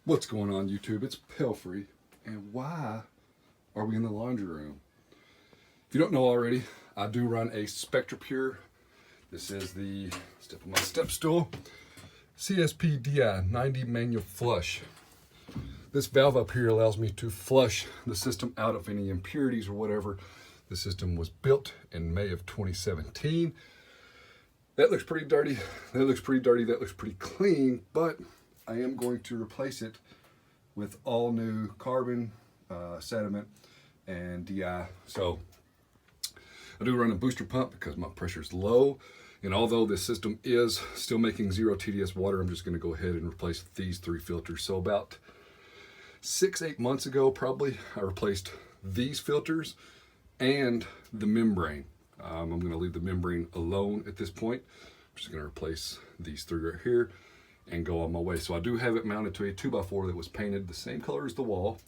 What's going on, YouTube? It's Pelfrey, and why are we in the laundry room? If you don't know already, I do run a SpectraPure. This is the step of my step stool, CSP DI 90 manual flush. This valve up here allows me to flush the system out of any impurities or whatever. The system was built in May of 2017. That looks pretty dirty. That looks pretty dirty. That looks pretty clean, but I am going to replace it with all new carbon, sediment, and DI. So I do run a booster pump because my pressure is low. And although this system is still making 0 TDS water, I'm just going to go ahead and replace these 3 filters. So about 6-8 months ago, probably, I replaced these filters and the membrane. I'm going to leave the membrane alone at this point. I'm just going to replace these 3 right here and go on my way. So I do have it mounted to a 2x4 that was painted the same color as the wall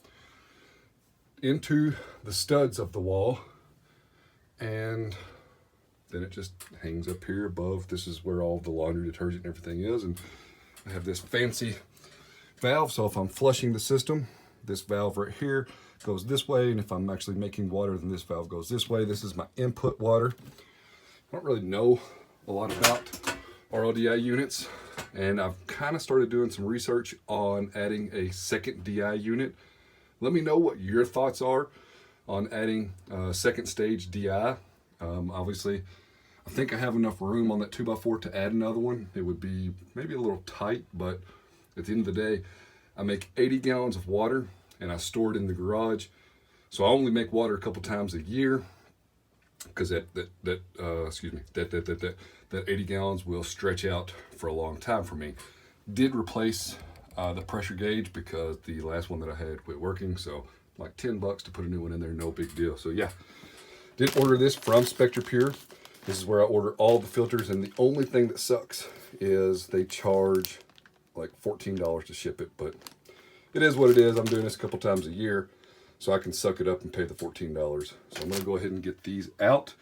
into the studs of the wall, and then it just hangs up here above. This is where all the laundry detergent and everything is, and I have this fancy valve, so if I'm flushing the system, this valve right here goes this way, and if I'm actually making water, then this valve goes this way. This is my input water. I don't really know a lot about RLDI units, and I've kind of started doing some research on adding a second DI unit. Let me know what your thoughts are on adding a second stage DI. Obviously, I think I have enough room on that 2x4 to add another one. It would be maybe a little tight, but at the end of the day, I make 80 gallons of water and I store it in the garage. So I only make water a couple times a year because that 80 gallons will stretch out for a long time for me. Did replace the pressure gauge because the last one that I had quit working, so like $10 to put a new one in there, no big deal. So yeah, did order this from SpectraPure. This is where I order all the filters, and the only thing that sucks is they charge like $14 to ship it, but it is what it is. I'm doing this a couple times a year, so I can suck it up and pay the $14. So I'm gonna go ahead and get these out,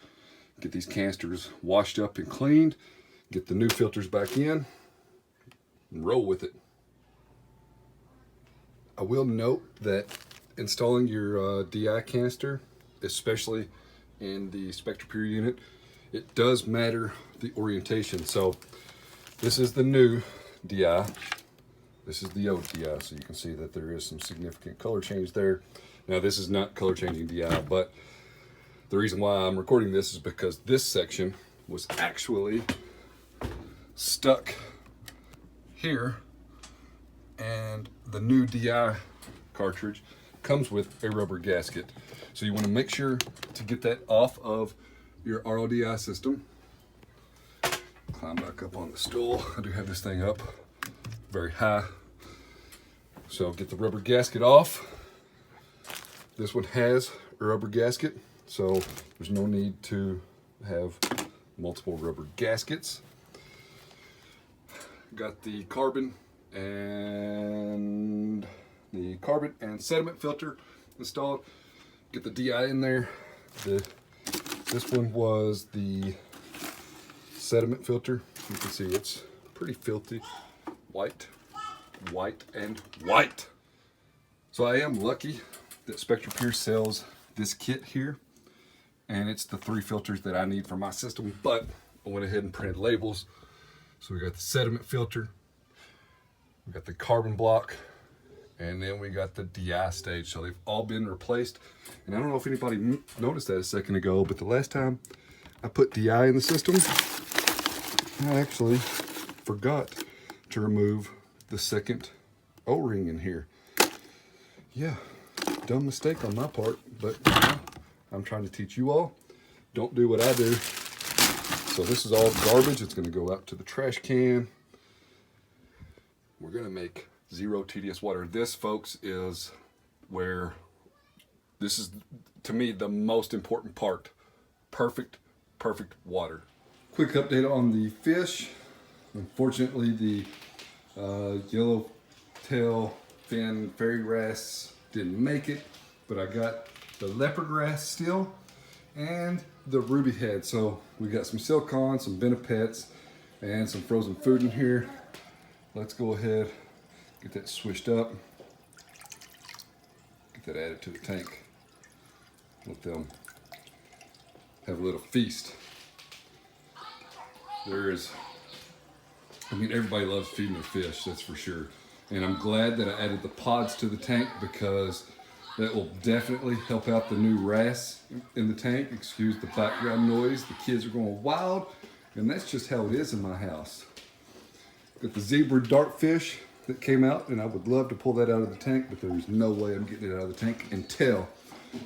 get these canisters washed up and cleaned, get the new filters back in, and roll with it. I will note that installing your DI canister, especially in the SpectraPure unit, it does matter the orientation. So this is the new DI. This is the old DI, so you can see that there is some significant color change there. Now this is not color changing DI, but the reason why I'm recording this is because this section was actually stuck here, and the new DI cartridge comes with a rubber gasket. So you want to make sure to get that off of your RODI system. Climb back up on the stool. I do have this thing up very high. So get the rubber gasket off. This one has a rubber gasket, so there's no need to have multiple rubber gaskets. Got the carbon and sediment filter installed. Get the DI in there. This one was the sediment filter. You can see it's pretty filthy. White. So I am lucky that SpectraPure sells this kit here, and it's the 3 filters that I need for my system, but I went ahead and printed labels. So we got the sediment filter, we got the carbon block, and then we got the DI stage. So they've all been replaced. And I don't know if anybody noticed that a second ago, but the last time I put DI in the system, I actually forgot to remove the second O-ring in here. Yeah, dumb mistake on my part, but I'm trying to teach you all. Don't do what I do. So this is all garbage. It's gonna go out to the trash can. We're gonna make 0 TDS water. This, folks, is where, this is, to me, the most important part. Perfect water. Quick update on the fish. Unfortunately, the yellowtail fin fairy wrasse didn't make it, but I got the leopard wrasse still and the ruby head. So we got some silicon, some benepets, and some frozen food in here. Let's go ahead, Get that swished up. Get that added to the tank. Let them have a little feast. I mean, everybody loves feeding their fish, that's for sure. And I'm glad that I added the pods to the tank because that will definitely help out the new wrasse in the tank. Excuse the background noise. The kids are going wild, and that's just how it is in my house. Got the zebra dartfish that came out, and I would love to pull that out of the tank, but there's no way I'm getting it out of the tank until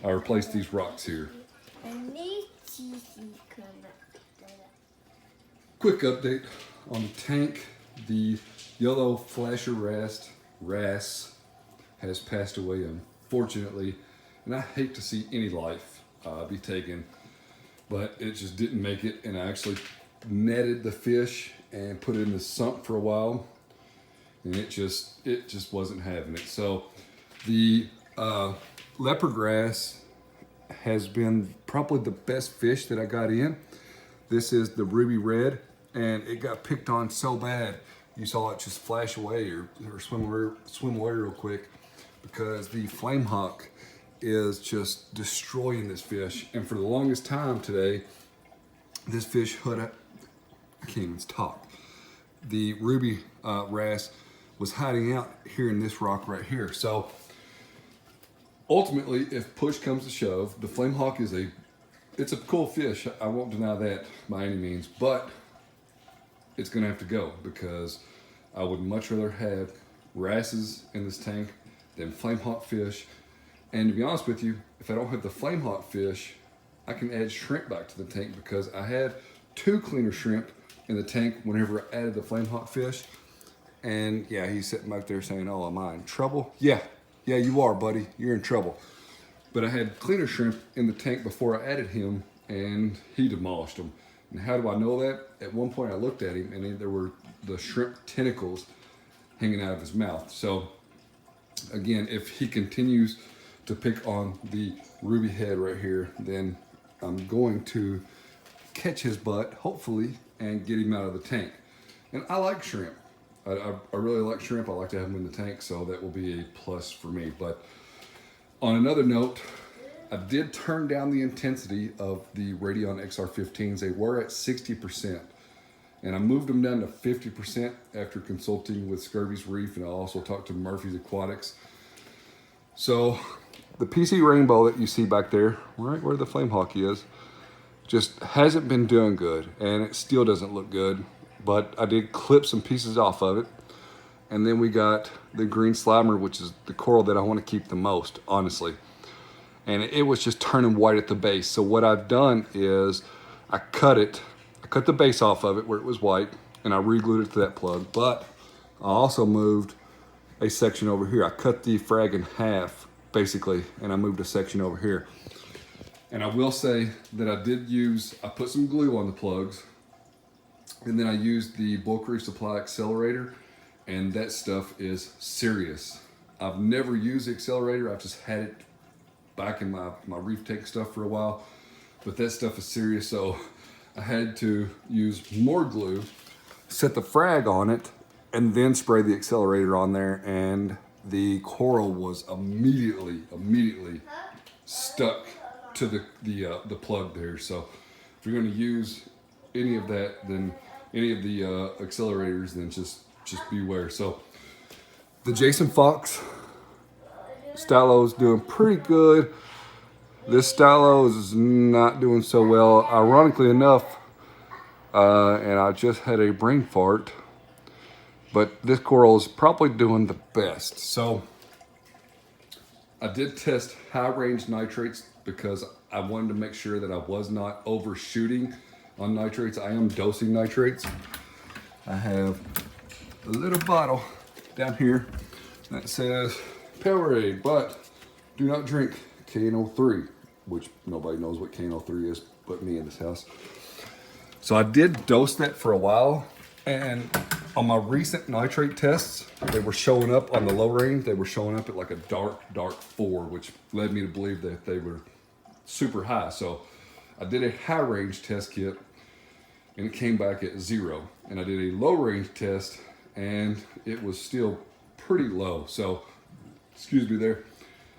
I replace these rocks here. Quick update on the tank. The yellow flasher wrasse has passed away, unfortunately, and I hate to see any life be taken, but it just didn't make it. And I actually netted the fish and put it in the sump for a while, and it just wasn't having it. So the leopard grass has been probably the best fish that I got in. This is the ruby red, and it got picked on so bad. You saw it just flash away or swim away real quick because the flame hawk is just destroying this fish. And for the longest time today, this fish I can't even talk. The ruby wrasse was hiding out here in this rock right here. So ultimately, if push comes to shove, the flame hawk it's a cool fish. I won't deny that by any means, but it's gonna have to go because I would much rather have wrasses in this tank than flame hawk fish. And to be honest with you, if I don't have the flame hawk fish, I can add shrimp back to the tank because I had 2 cleaner shrimp in the tank whenever I added the flame hawk fish. And yeah, he's sitting back there saying, "Oh, am I in trouble?" Yeah, you are, buddy. You're in trouble. But I had cleaner shrimp in the tank before I added him, and he demolished them. And how do I know that? At one point I looked at him, and there were the shrimp tentacles hanging out of his mouth. So again, if he continues to pick on the ruby head right here, then I'm going to catch his butt, hopefully, and get him out of the tank. And I like shrimp. I really like shrimp. I like to have them in the tank, so that will be a plus for me. But on another note, I did turn down the intensity of the Radion XR15s. They were at 60%, and I moved them down to 50% after consulting with Scurvy's Reef, and I also talked to Murphy's Aquatics. So the PC Rainbow that you see back there, right where the flame hawk is, just hasn't been doing good, and it still doesn't look good. But I did clip some pieces off of it. And then we got the green slimer, which is the coral that I want to keep the most, honestly. And it was just turning white at the base. So what I've done is I cut the base off of it where it was white, and I re-glued it to that plug. But I also moved a section over here. I cut the frag in half, basically, and I moved a section over here. And I will say that I put some glue on the plugs, and then I used the Bulk Reef Supply accelerator, and that stuff is serious. I've never used the accelerator. I've just had it back in my reef tank stuff for a while, but that stuff is serious. So I had to use more glue, set the frag on it, and then spray the accelerator on there, and the coral was immediately stuck to the plug there. So if you're going to use any of that, then any of the accelerators, then just beware. So the Jason Fox stylo is doing pretty good. This stylo is not doing so well, ironically enough, and I just had a brain fart, but this coral is probably doing the best. So I did test high range nitrates because I wanted to make sure that I was not overshooting on nitrates. I am dosing nitrates. I have a little bottle down here that says Powerade, but do not drink KNO3, which nobody knows what KNO3 is but me in this house. So I did dose that for a while, and on my recent nitrate tests, they were showing up on the low range. They were showing up at like a dark 4, which led me to believe that they were super high. So I did a high range test kit, and it came back at 0. And I did a low range test, and it was still pretty low. So, excuse me there.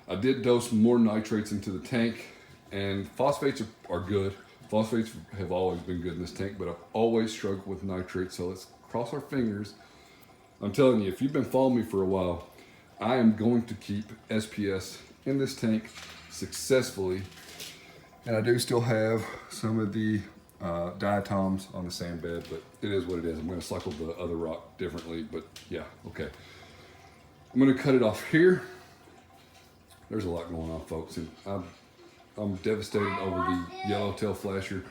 I did dose more nitrates into the tank, and phosphates are good. Phosphates have always been good in this tank, but I've always struggled with nitrates, so let's cross our fingers. I'm telling you, if you've been following me for a while, I am going to keep SPS in this tank successfully. And I do still have some of the diatoms on the sand bed, but it is what it is. I'm going to cycle the other rock differently, but yeah, okay. I'm going to cut it off here. There's a lot going on, folks, and I'm devastated over the yellowtail flasher.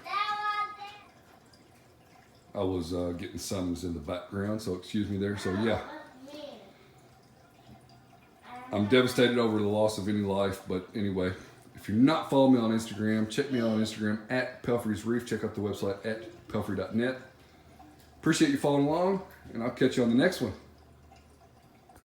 I was getting summons in the background, so excuse me there. So yeah, I'm devastated over the loss of any life, but anyway, if you're not following me on Instagram, check me out on Instagram at Pelfrey's Reef. Check out the website at pelfrey.net. Appreciate you following along, and I'll catch you on the next one.